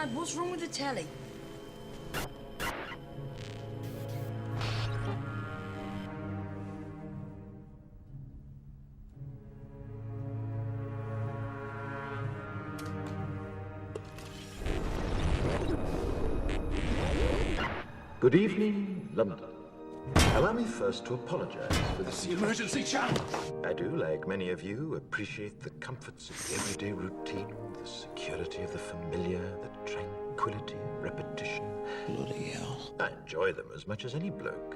Dad, what's wrong with the telly? Good evening, London. Allow me first to apologize for this. The emergency channel! I do, like many of you, appreciate the comforts of the everyday routine, the security of the familiar, the tranquility of repetition. Bloody hell. I enjoy them as much as any bloke.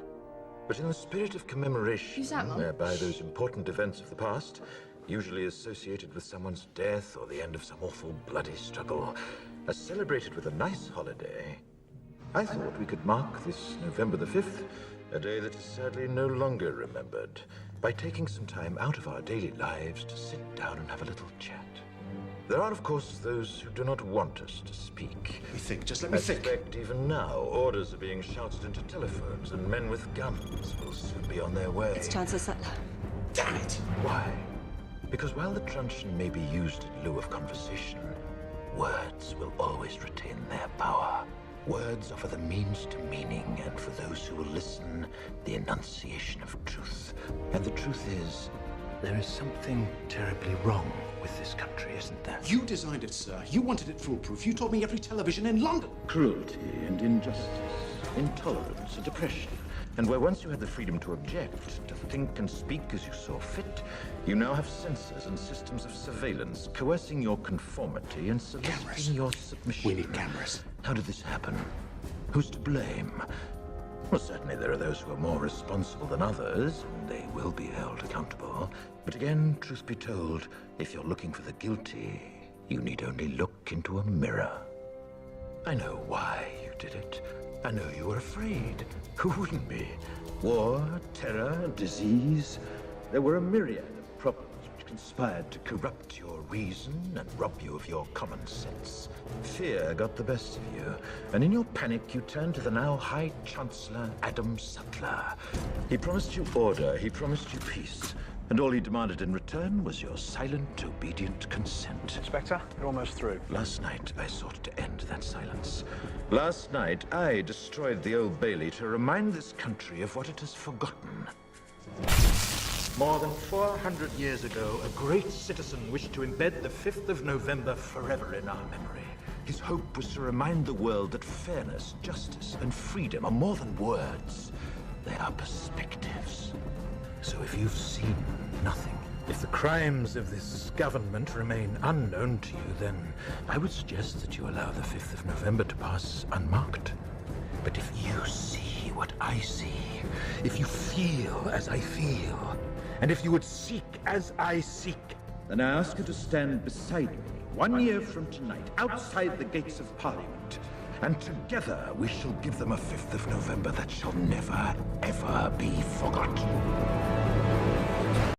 But in the spirit of commemoration, Who's that, Mum? whereby those important events of the past, usually associated with someone's death or the end of some awful bloody struggle, are celebrated with a nice holiday, I thought we could mark this November the 5th, a day that is sadly no longer remembered, by taking some time out of our daily lives to sit down and have a little chat. There are, of course, those who do not want us to speak. Let me think, just let me I think. suspect even now, orders are being shouted into telephones, and men with guns will soon be on their way. It's Chancellor Sutler. Damn it! Why? Because while the truncheon may be used in lieu of conversation, words will always retain their power. Words offer the means to meaning, and for those who will listen, the enunciation of truth. And the truth is, there is something terribly wrong with this country, isn't there? You designed it, sir. You wanted it foolproof. You told me every television in London. Cruelty and injustice, intolerance and oppression. And where once you had the freedom to object, to think and speak as you saw fit, you now have censors and systems of surveillance coercing your conformity and Cameras. soliciting your submission. We need cameras. How did this happen? Who's to blame? Well, certainly there are those who are more responsible than others, and they will be held accountable. But again, truth be told, if you're looking for the guilty, you need only look into a mirror. I know why you did it. I know you were afraid. Who wouldn't be? War, terror, disease. There were a myriad of problems which conspired to corrupt your reason and rob you of your common sense. Fear got the best of you, and in your panic you turned to the now High Chancellor Adam Sutler. He promised you order, he promised you peace, and all he demanded in return was your silent, obedient consent. Inspector, you're almost through. Last night, I sought to end that silence. Last night, I destroyed the Old Bailey to remind this country of what it has forgotten. More than 400 years ago, a great citizen wished to embed the 5th of November forever in our memory. His hope was to remind the world that fairness, justice, and freedom are more than words. They are perspectives. So if you've seen nothing, if the crimes of this government remain unknown to you, then I would suggest that you allow the 5th of November to pass unmarked. But if you see what I see, if you feel as I feel, and if you would seek as I seek, then I ask you to stand beside me 1 year from tonight, outside the gates of Parliament. And together we shall give them a 5th of November that shall never, ever be forgotten.